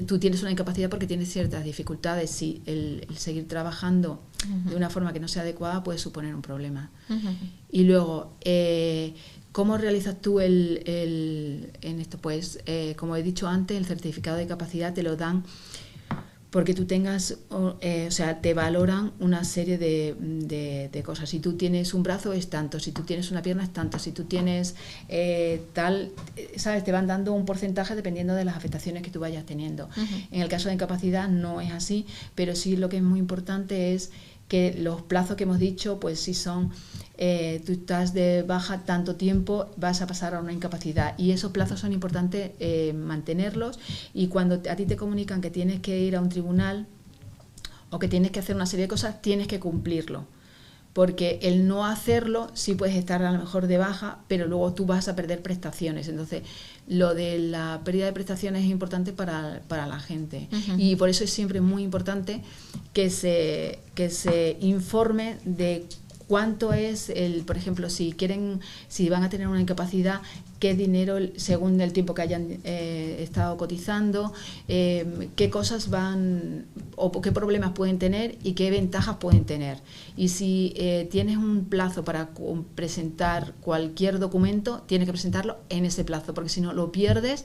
tú tienes una incapacidad porque tienes ciertas dificultades. Si el seguir trabajando de una forma que no sea adecuada puede suponer un problema. Y luego, ¿cómo realizas tú en esto? Pues, como he dicho antes, el certificado de capacidad te lo dan porque tú tengas, o sea, te valoran una serie de cosas. Si tú tienes un brazo es tanto, si tú tienes una pierna es tanto, si tú tienes tal, ¿sabes? Te van dando un porcentaje dependiendo de las afectaciones que tú vayas teniendo. En el caso de incapacidad no es así, pero sí lo que es muy importante es que los plazos que hemos dicho, pues si son, tú estás de baja tanto tiempo, vas a pasar a una incapacidad, y esos plazos son importantes mantenerlos, y cuando a ti te comunican que tienes que ir a un tribunal o que tienes que hacer una serie de cosas, tienes que cumplirlo, porque el no hacerlo sí puedes estar a lo mejor de baja, pero luego tú vas a perder prestaciones. Entonces, lo de la pérdida de prestaciones es importante para la gente, y por eso es siempre muy importante que se informe de cuánto es por ejemplo, si van a tener una incapacidad, qué dinero según el tiempo que hayan estado cotizando, qué cosas van o qué problemas pueden tener y qué ventajas pueden tener. Y si tienes un plazo para presentar cualquier documento, tienes que presentarlo en ese plazo, porque si no lo pierdes,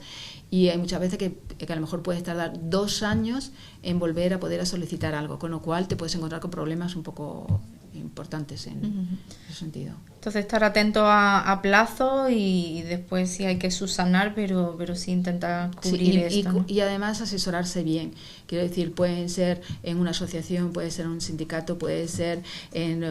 y hay muchas veces que a lo mejor puedes tardar 2 años en volver a poder solicitar algo, con lo cual te puedes encontrar con problemas un poco importantes en ese sentido. Entonces, estar atento a plazo y después si hay que subsanar, pero sí intentar cubrir esto. Y además asesorarse bien. Quiero decir, pueden ser en una asociación, puede ser en un sindicato, puede ser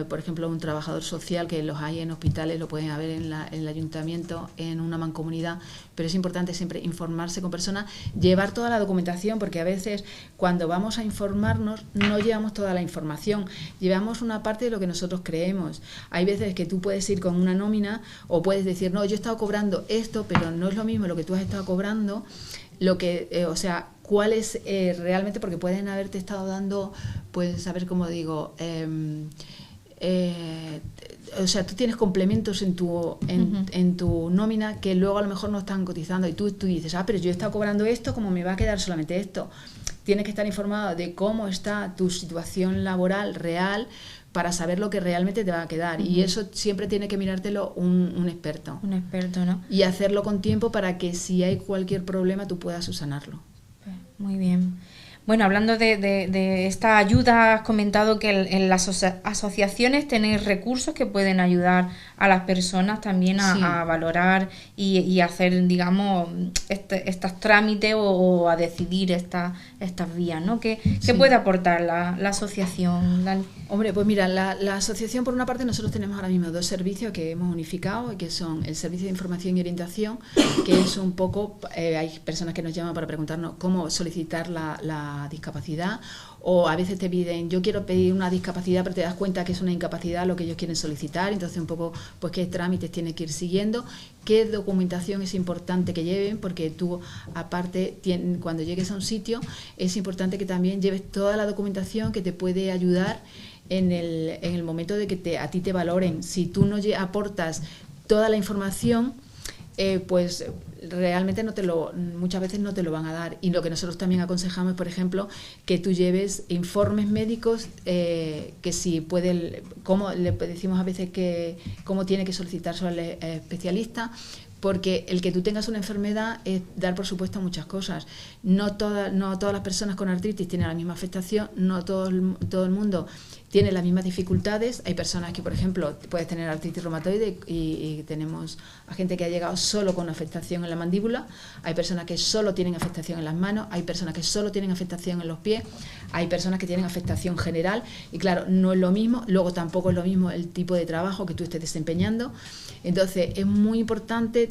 por ejemplo, un trabajador social, que los hay en hospitales, lo pueden haber en el ayuntamiento, en una mancomunidad, pero es importante siempre informarse con personas, llevar toda la documentación, porque a veces cuando vamos a informarnos no llevamos toda la información, llevamos una parte de lo que nosotros creemos. Hay veces que tú puedes ir con una nómina o puedes decir, no, yo he estado cobrando esto, pero no es lo mismo lo que tú has estado cobrando, lo que, o sea, cuál es realmente, porque pueden haberte estado dando, pues, a ver cómo digo, o sea, tú tienes complementos en tu nómina que luego a lo mejor no están cotizando, y tú dices, pero yo he estado cobrando esto, ¿cómo me va a quedar solamente esto? Tienes que estar informado de cómo está tu situación laboral real para saber lo que realmente te va a quedar. Y eso siempre tiene que mirártelo un experto. Un experto, ¿no? Y hacerlo con tiempo para que si hay cualquier problema tú puedas subsanarlo. Muy bien. Bueno, hablando de esta ayuda, has comentado que en las asociaciones tenéis recursos que pueden ayudar a las personas también a valorar y hacer, digamos, estos trámites o a decidir estas vías, ¿no? ¿Qué puede aportar la asociación, Lali? Hombre, pues mira, la asociación, por una parte, nosotros tenemos ahora mismo 2 servicios que hemos unificado, que son el servicio de información y orientación, que es un poco, hay personas que nos llaman para preguntarnos cómo solicitar la discapacidad, o a veces te piden, yo quiero pedir una discapacidad, pero te das cuenta que es una incapacidad lo que ellos quieren solicitar, entonces un poco, pues qué trámites tienes que ir siguiendo, qué documentación es importante que lleven, porque tú, aparte, cuando llegues a un sitio, es importante que también lleves toda la documentación que te puede ayudar en el momento de que a ti te valoren. Si tú no aportas toda la información, pues realmente muchas veces no te lo van a dar. Y lo que nosotros también aconsejamos es, por ejemplo, que tú lleves informes médicos, que si puede, como le decimos a veces que cómo tiene que solicitarse al especialista, porque el que tú tengas una enfermedad es dar por supuesto muchas cosas. No todas las personas con artritis tienen la misma afectación, no todo el mundo tiene las mismas dificultades. Hay personas que, por ejemplo, puedes tener artritis reumatoide y tenemos a gente que ha llegado solo con afectación en la mandíbula, hay personas que solo tienen afectación en las manos, hay personas que solo tienen afectación en los pies, hay personas que tienen afectación general y claro, no es lo mismo, luego tampoco es lo mismo el tipo de trabajo que tú estés desempeñando. Entonces es muy importante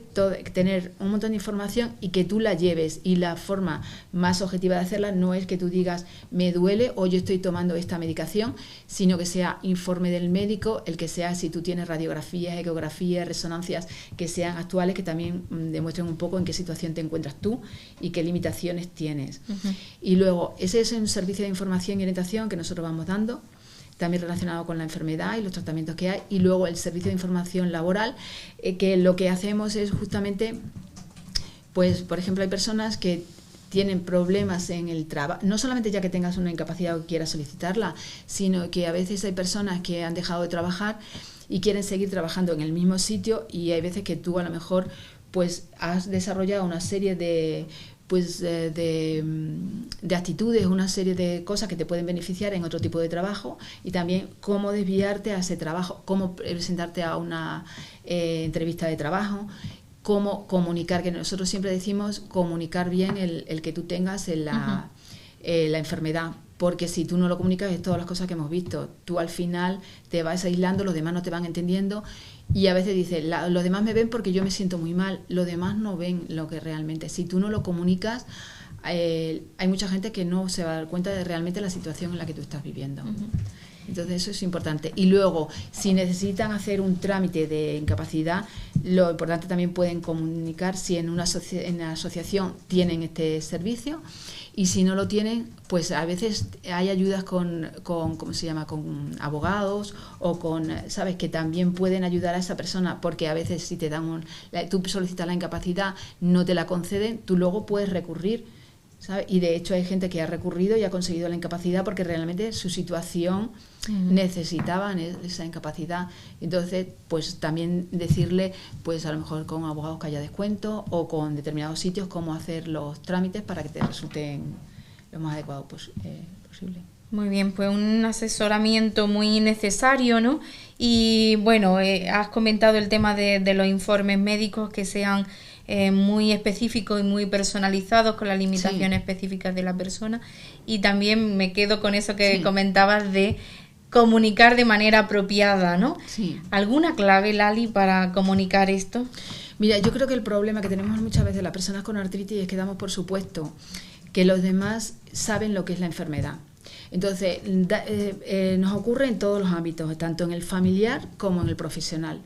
tener un montón de información y que tú la lleves, y la forma más objetiva de hacerla no es que tú digas me duele o yo estoy tomando esta medicación, sino que sea informe del médico, el que sea, si tú tienes radiografías, ecografías, resonancias, que sean actuales, que también demuestren un poco en qué situación te encuentras tú y qué limitaciones tienes. Y luego, ese es un servicio de información y orientación que nosotros vamos dando, también relacionado con la enfermedad y los tratamientos que hay, y luego el servicio de información laboral, que lo que hacemos es justamente, pues por ejemplo, hay personas que tienen problemas en el trabajo, no solamente ya que tengas una incapacidad o quieras solicitarla, sino que a veces hay personas que han dejado de trabajar y quieren seguir trabajando en el mismo sitio, y hay veces que tú a lo mejor pues has desarrollado una serie de actitudes, una serie de cosas que te pueden beneficiar en otro tipo de trabajo, y también cómo desviarte a ese trabajo, cómo presentarte a una entrevista de trabajo, cómo comunicar, que nosotros siempre decimos comunicar bien el que tú tengas la enfermedad, porque si tú no lo comunicas es todas las cosas que hemos visto, tú al final te vas aislando, los demás no te van entendiendo, y a veces dices, los demás me ven porque yo me siento muy mal, los demás no ven lo que realmente, si tú no lo comunicas, hay mucha gente que no se va a dar cuenta de realmente la situación en la que tú estás viviendo. Entonces eso es importante. Y luego, si necesitan hacer un trámite de incapacidad, lo importante también pueden comunicar si en la asociación tienen este servicio, y si no lo tienen, pues a veces hay ayudas con ¿cómo se llama?, con abogados o con, ¿sabes?, que también pueden ayudar a esa persona, porque a veces si te dan tú solicitas la incapacidad, no te la conceden, tú luego puedes recurrir, ¿sabes? Y de hecho hay gente que ha recurrido y ha conseguido la incapacidad porque realmente su situación necesitaban esa incapacidad. Entonces, pues también decirle, pues a lo mejor con abogados que haya descuento, o con determinados sitios cómo hacer los trámites para que te resulten lo más adecuado posible. Muy bien, pues un asesoramiento muy necesario, ¿no? Y bueno, has comentado el tema de los informes médicos, que sean muy específicos y muy personalizados con las limitaciones específicas de la persona, y también me quedo con eso que comentabas de comunicar de manera apropiada, ¿no? Sí. ¿Alguna clave, Lali, para comunicar esto? Mira, yo creo que el problema que tenemos muchas veces las personas con artritis es que damos por supuesto que los demás saben lo que es la enfermedad. Entonces, nos ocurre en todos los ámbitos, tanto en el familiar como en el profesional.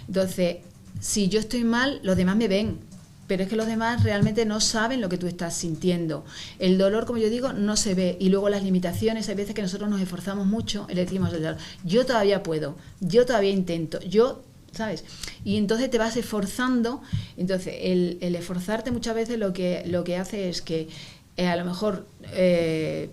Entonces, si yo estoy mal, los demás me ven, pero es que los demás realmente no saben lo que tú estás sintiendo. El dolor, como yo digo, no se ve, y luego las limitaciones, hay veces que nosotros nos esforzamos mucho y le decimos, yo todavía puedo, yo todavía intento, ¿sabes? Y entonces te vas esforzando. Entonces el esforzarte muchas veces lo que hace es que a lo mejor,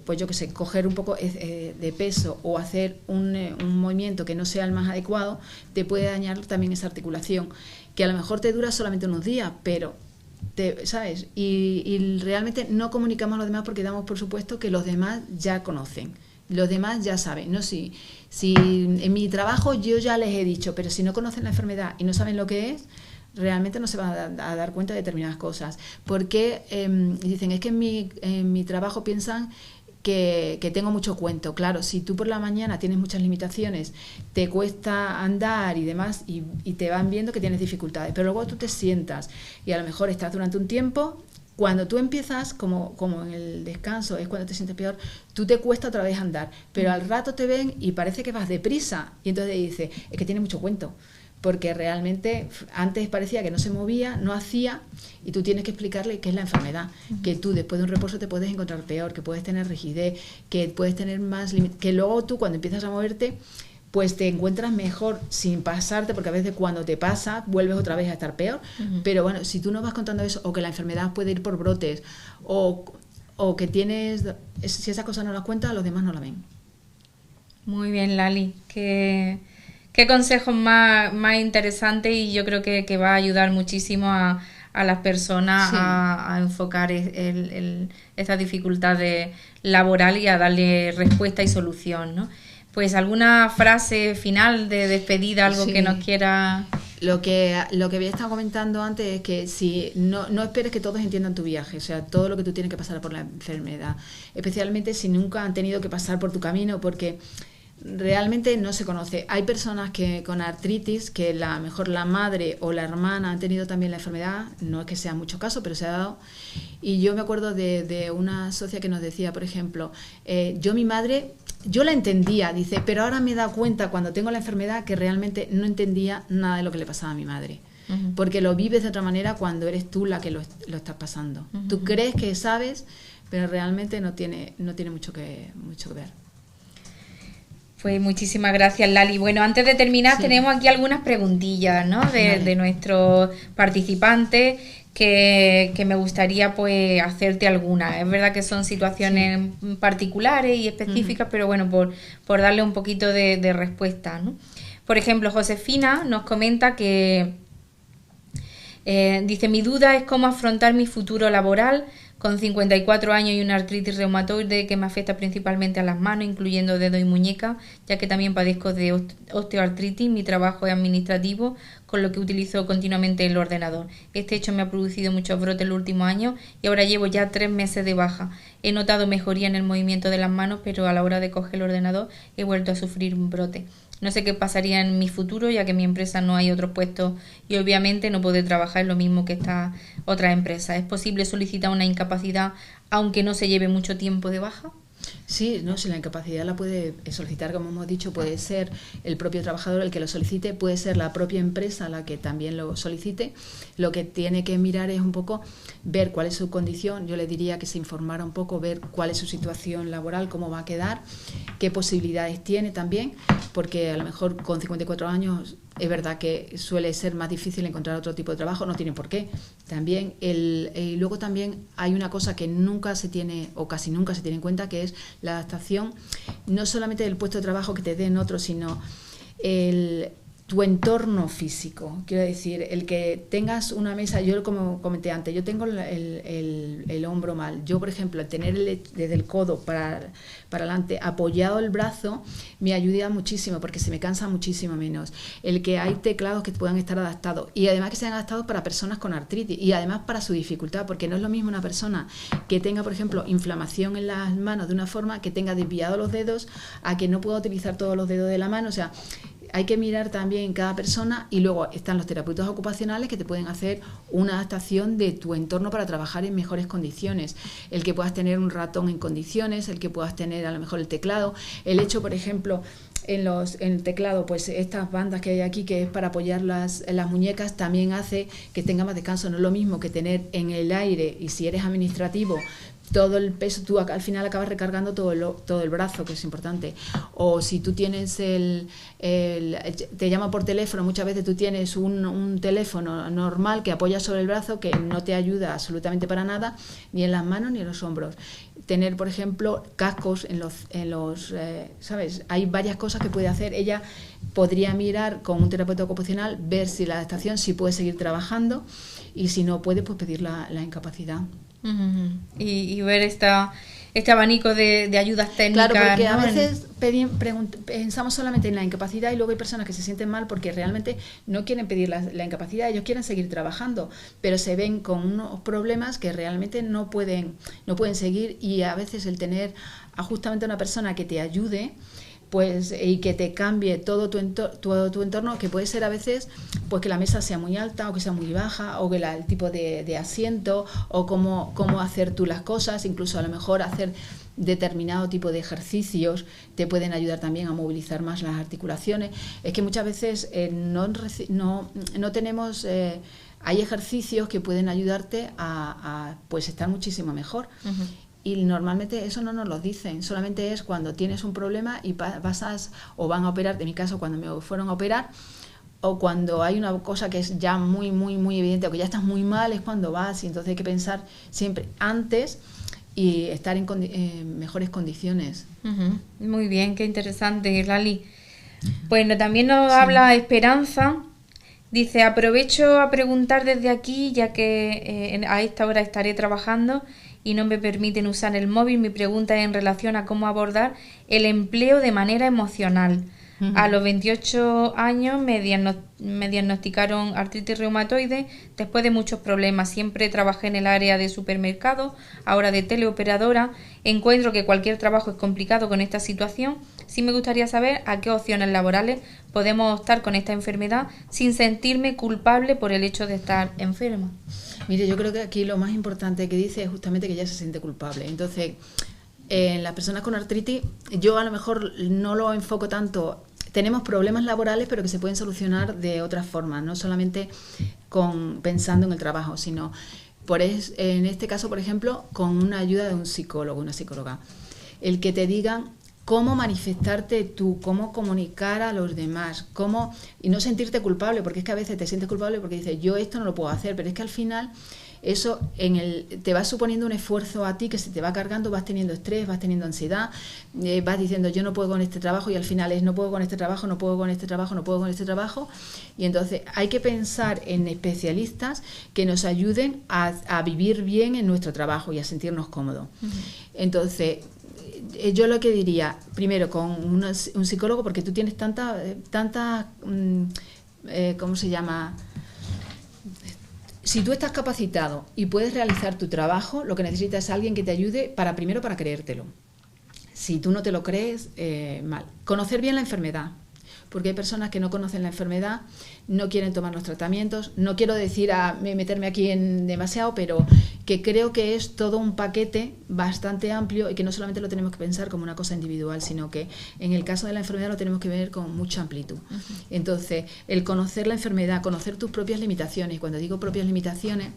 pues yo qué sé, coger un poco de peso o hacer un movimiento que no sea el más adecuado, te puede dañar también esa articulación, que a lo mejor te dura solamente unos días, pero ¿sabes? Y realmente no comunicamos a los demás porque damos por supuesto que los demás ya conocen, los demás ya saben, ¿no? Si en mi trabajo yo ya les he dicho, pero si no conocen la enfermedad y no saben lo que es, realmente no se van a dar cuenta de determinadas cosas. Porque dicen, es que en mi trabajo piensan que tengo mucho cuento. Claro, si tú por la mañana tienes muchas limitaciones, te cuesta andar y demás, y te van viendo que tienes dificultades, pero luego tú te sientas y a lo mejor estás durante un tiempo. Cuando tú empiezas, como en el descanso, es cuando te sientes peor, tú te cuesta otra vez andar, pero al rato te ven y parece que vas deprisa, y entonces dices, es que tiene mucho cuento, porque realmente antes parecía que no se movía, no hacía, y tú tienes que explicarle qué es la enfermedad, que tú después de un reposo te puedes encontrar peor, que puedes tener rigidez, que puedes tener más límites, que luego tú cuando empiezas a moverte, pues te encuentras mejor sin pasarte, porque a veces cuando te pasa vuelves otra vez a estar peor. Pero bueno, si tú no vas contando eso, o que la enfermedad puede ir por brotes, o que tienes, si esas cosas no las cuentas, los demás no la ven. Muy bien, Lali, qué consejos más interesantes, y yo creo que va a ayudar muchísimo a las personas a enfocar esta dificultad laboral y a darle respuesta y solución, ¿no? Pues alguna frase final de despedida, algo que nos quiera... Lo que había estado comentando antes es que si no esperes que todos entiendan tu viaje, o sea, todo lo que tú tienes que pasar por la enfermedad, especialmente si nunca han tenido que pasar por tu camino, porque realmente no se conoce. Hay personas que con artritis, que a lo mejor la madre o la hermana han tenido también la enfermedad, no es que sea mucho caso, pero se ha dado. Y yo me acuerdo de una socia que nos decía, por ejemplo, mi madre... Yo la entendía, dice, pero ahora me he dado cuenta cuando tengo la enfermedad que realmente no entendía nada de lo que le pasaba a mi madre. Porque lo vives de otra manera cuando eres tú la que lo estás pasando. Tú crees que sabes, pero realmente no tiene mucho que ver. Pues muchísimas gracias, Lali. Bueno, antes de terminar, tenemos aquí algunas preguntillas, ¿no? De nuestros participantes, que me gustaría pues hacerte algunas. Es verdad que son situaciones particulares y específicas, pero bueno, por darle un poquito de respuesta, ¿no? Por ejemplo, Josefina nos comenta que dice: mi duda es cómo afrontar mi futuro laboral con 54 años y una artritis reumatoide que me afecta principalmente a las manos, incluyendo dedos y muñecas, ya que también padezco de osteoartritis. Mi trabajo es administrativo, con lo que utilizo continuamente el ordenador. Este hecho me ha producido muchos brotes en los últimos años y ahora llevo ya 3 meses de baja. He notado mejoría en el movimiento de las manos, pero a la hora de coger el ordenador he vuelto a sufrir un brote. No sé qué pasaría en mi futuro, ya que en mi empresa no hay otros puestos y obviamente no puedo trabajar lo mismo que estas otras empresas. ¿Es posible solicitar una incapacidad aunque no se lleve mucho tiempo de baja? Sí, no, si la incapacidad la puede solicitar, como hemos dicho, puede ser el propio trabajador el que lo solicite, puede ser la propia empresa la que también lo solicite. Lo que tiene que mirar es un poco ver cuál es su condición. Yo le diría que se informara un poco, ver cuál es su situación laboral, cómo va a quedar, qué posibilidades tiene también, porque a lo mejor con 54 años es verdad que suele ser más difícil encontrar otro tipo de trabajo, no tiene por qué. También luego también hay una cosa que nunca se tiene, o casi nunca se tiene en cuenta, que es la adaptación, no solamente del puesto de trabajo que te den otro, sino tu entorno ffísico. Quiero decir, el que tengas una mesa, yo como comenté antes, yo tengo el hombro mal. Yo, por ejemplo, al tener desde el codo para adelante apoyado el brazo, me ayuda muchísimo porque se me cansa muchísimo menos. El que hay teclados que puedan estar adaptados y además que sean adaptados para personas con artritis y además para su dificultad, porque no es lo mismo una persona que tenga, por ejemplo, inflamación en las manos de una forma, que tenga desviados los dedos, a que no pueda utilizar todos los dedos de la mano. O sea, hay que mirar también cada persona, y luego están los terapeutas ocupacionales que te pueden hacer una adaptación de tu entorno para trabajar en mejores condiciones. El que puedas tener un ratón en condiciones, el que puedas tener a lo mejor el teclado, el hecho, por ejemplo, en el teclado, pues estas bandas que hay aquí, que es para apoyar las muñecas, también hace que tenga más descanso. No es lo mismo que tener en el aire, y si eres administrativo, todo el peso, tú al final acabas recargando todo el brazo, que es importante. O si tú tienes te llama por teléfono, muchas veces tú tienes un teléfono normal que apoyas sobre el brazo, que no te ayuda absolutamente para nada, ni en las manos ni en los hombros. Tener, por ejemplo, cascos en los ¿sabes? Hay varias cosas que puede hacer. Ella podría mirar con un terapeuta ocupacional, ver si la adaptación, si puede seguir trabajando, y si no puede, pues pedir la incapacidad. Y ver este abanico de ayudas técnicas. Claro, porque ¿no? a veces pensamos solamente en la incapacidad, y luego hay personas que se sienten mal porque realmente no quieren pedir la incapacidad, ellos quieren seguir trabajando, pero se ven con unos problemas que realmente no pueden seguir. Y a veces el tener justamente una persona que te ayude, pues, y que te cambie todo tu entorno, que puede ser a veces pues que la mesa sea muy alta o que sea muy baja, o que el tipo de asiento, o cómo hacer tú las cosas, incluso a lo mejor hacer determinado tipo de ejercicios te pueden ayudar también a movilizar más las articulaciones. Es que muchas veces no tenemos... hay ejercicios que pueden ayudarte a pues estar muchísimo mejor. y normalmente eso no nos lo dicen, solamente es cuando tienes un problema y pasas o van a operar, en mi caso cuando me fueron a operar, o cuando hay una cosa que es ya muy, muy, muy evidente o que ya estás muy mal, es cuando vas, y entonces hay que pensar siempre antes y estar en mejores condiciones. Muy bien, qué interesante, Lali. Bueno, también nos habla Esperanza. Dice, aprovecho a preguntar desde aquí, ya que a esta hora estaré trabajando y no me permiten usar el móvil. Mi pregunta es en relación a cómo abordar el empleo de manera emocional. A los 28 años me diagnosticaron artritis reumatoide después de muchos problemas. Siempre trabajé en el área de supermercado, ahora de teleoperadora. Encuentro que cualquier trabajo es complicado con esta situación. Sí me gustaría saber a qué opciones laborales podemos optar con esta enfermedad sin sentirme culpable por el hecho de estar enferma. Mire, yo creo que aquí lo más importante que dice es justamente que ella se siente culpable. Entonces, en las personas con artritis, yo a lo mejor no lo enfoco tanto. Tenemos problemas laborales, pero que se pueden solucionar de otras formas, no solamente pensando en el trabajo, sino en este caso, por ejemplo, con una ayuda de un psicólogo, una psicóloga. El que te digan cómo manifestarte tú, cómo comunicar a los demás, y no sentirte culpable, porque es que a veces te sientes culpable porque dices, yo esto no lo puedo hacer, pero es que al final eso te va suponiendo un esfuerzo a ti que se te va cargando, vas teniendo estrés, vas teniendo ansiedad, vas diciendo yo no puedo con este trabajo, y al final no puedo con este trabajo, no puedo con este trabajo, no puedo con este trabajo, y entonces hay que pensar en especialistas que nos ayuden a vivir bien en nuestro trabajo y a sentirnos cómodos. Entonces, yo lo que diría, primero con un psicólogo, porque tú tienes tanta ¿cómo se llama? Si tú estás capacitado y puedes realizar tu trabajo, lo que necesitas es alguien que te ayude primero para creértelo. Si tú no te lo crees, mal. Conocer bien la enfermedad, porque hay personas que no conocen la enfermedad, no quieren tomar los tratamientos. No quiero decir meterme aquí en demasiado, pero que creo que es todo un paquete bastante amplio y que no solamente lo tenemos que pensar como una cosa individual, sino que en el caso de la enfermedad lo tenemos que ver con mucha amplitud. Entonces, el conocer la enfermedad, conocer tus propias limitaciones, y cuando digo propias limitaciones,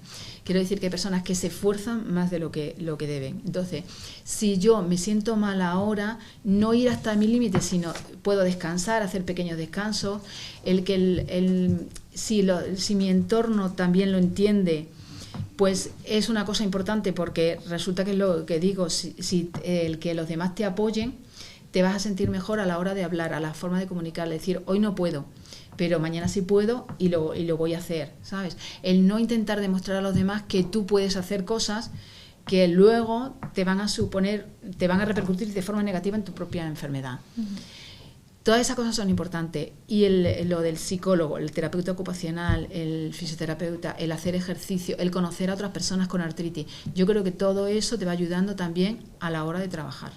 quiero decir que hay personas que se esfuerzan más de lo que deben. Entonces, si yo me siento mal ahora, no ir hasta mi límite, sino puedo descansar, hacer pequeños descansos, si mi entorno también lo entiende, pues es una cosa importante, porque resulta que es lo que digo, si el que los demás te apoyen, te vas a sentir mejor a la hora de hablar, a la forma de comunicar, decir, hoy no puedo, pero mañana sí puedo y lo voy a hacer, ¿sabes? El no intentar demostrar a los demás que tú puedes hacer cosas que luego te van a repercutir de forma negativa en tu propia enfermedad. Todas esas cosas son importantes, y lo del psicólogo, el terapeuta ocupacional, el fisioterapeuta, el hacer ejercicio, el conocer a otras personas con artritis, yo creo que todo eso te va ayudando también a la hora de trabajar.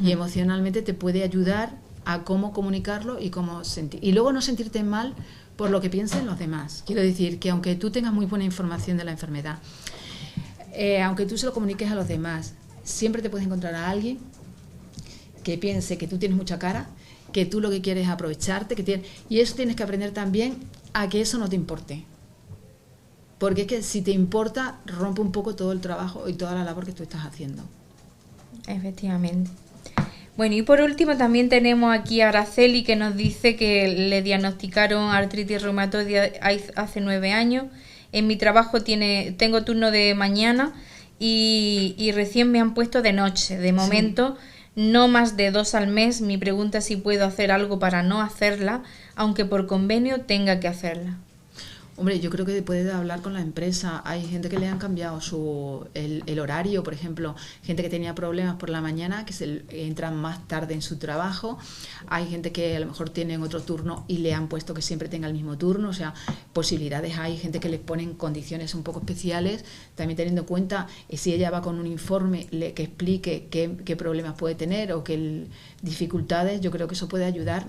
Y emocionalmente te puede ayudar a cómo comunicarlo y cómo sentir. Y luego no sentirte mal por lo que piensen los demás. Quiero decir que aunque tú tengas muy buena información de la enfermedad, aunque tú se lo comuniques a los demás, siempre te puedes encontrar a alguien que piense que tú tienes mucha cara, que tú lo que quieres es aprovecharte, y eso tienes que aprender también a que eso no te importe. Porque es que si te importa, rompe un poco todo el trabajo y toda la labor que tú estás haciendo. Efectivamente. Bueno, y por último también tenemos aquí a Araceli, que nos dice que le diagnosticaron artritis reumatoide hace 9 años. En mi trabajo tengo turno de mañana y recién me han puesto de noche. De momento, no más de 2 al mes. Mi pregunta es si puedo hacer algo para no hacerla, aunque por convenio tenga que hacerla. Hombre, yo creo que puede hablar con la empresa. Hay gente que le han cambiado el horario, por ejemplo, gente que tenía problemas por la mañana, que entran más tarde en su trabajo. Hay gente que a lo mejor tienen otro turno y le han puesto que siempre tenga el mismo turno. O sea, posibilidades hay. Gente que le ponen condiciones un poco especiales, también teniendo en cuenta si ella va con un informe que explique qué problemas puede tener o qué dificultades. Yo creo que eso puede ayudar.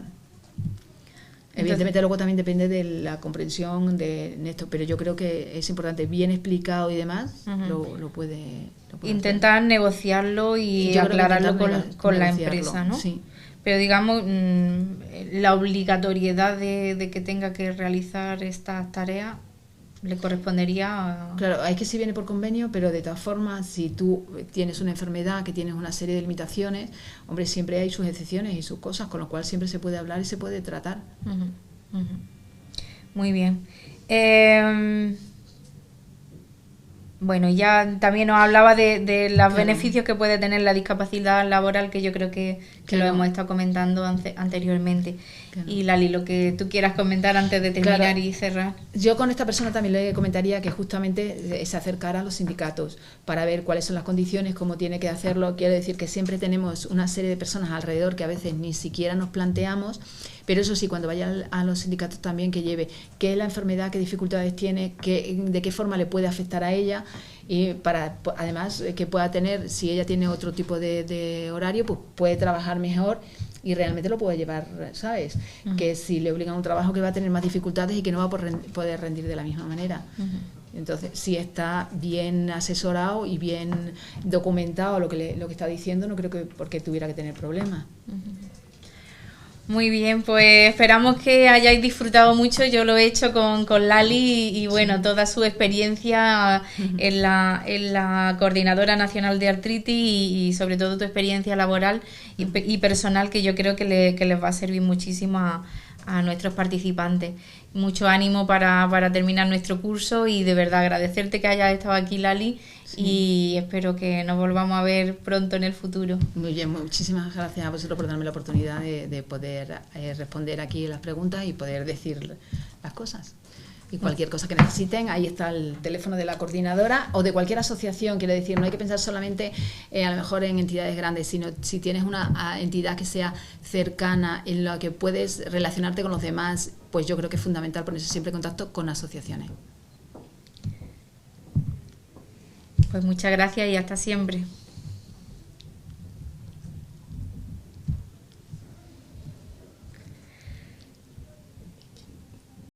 Evidentemente luego también depende de la comprensión de esto, pero yo creo que es importante, bien explicado y demás, lo puede intentar hacer. Negociarlo y aclararlo con la empresa, ¿no? Sí. Pero digamos, la obligatoriedad de que tenga que realizar estas tareas le correspondería... Claro, hay que si viene por convenio, pero de todas formas, si tú tienes una enfermedad que tienes una serie de limitaciones, hombre, siempre hay sus excepciones y sus cosas, con lo cual siempre se puede hablar y se puede tratar. Muy bien. Bueno, ya también nos hablaba de los beneficios que puede tener la discapacidad laboral, que yo creo que lo hemos estado comentando anteriormente. Y Lali, lo que tú quieras comentar antes de terminar y cerrar. Yo con esta persona también le comentaría que justamente se acercara a los sindicatos para ver cuáles son las condiciones, cómo tiene que hacerlo. Quiero decir que siempre tenemos una serie de personas alrededor que a veces ni siquiera nos planteamos, pero eso sí, cuando vaya a los sindicatos también que lleve qué es la enfermedad, qué dificultades tiene, de qué forma le puede afectar a ella, y para además que pueda tener, si ella tiene otro tipo de horario, pues puede trabajar mejor y realmente lo puede llevar, ¿sabes? Que si le obligan a un trabajo que va a tener más dificultades y que no va a poder rendir de la misma manera. Entonces, si está bien asesorado y bien documentado lo que está diciendo, no creo que porque tuviera que tener problemas. Muy bien, pues esperamos que hayáis disfrutado mucho. Yo lo he hecho con Lali y bueno, toda su experiencia en la Coordinadora Nacional de Artritis y sobre todo tu experiencia laboral y personal, que yo creo que les va a servir muchísimo a nuestros participantes. Mucho ánimo para terminar nuestro curso y de verdad agradecerte que hayas estado aquí, Lali, y espero que nos volvamos a ver pronto en el futuro. Muy bien, muchísimas gracias a vosotros por darme la oportunidad de poder responder aquí las preguntas y poder decir las cosas. Y cualquier cosa que necesiten, ahí está el teléfono de la coordinadora o de cualquier asociación. Quiero decir, no hay que pensar solamente a lo mejor en entidades grandes, sino si tienes una entidad que sea cercana, en la que puedes relacionarte con los demás, pues yo creo que es fundamental ponerse siempre en contacto con asociaciones. Pues muchas gracias y hasta siempre.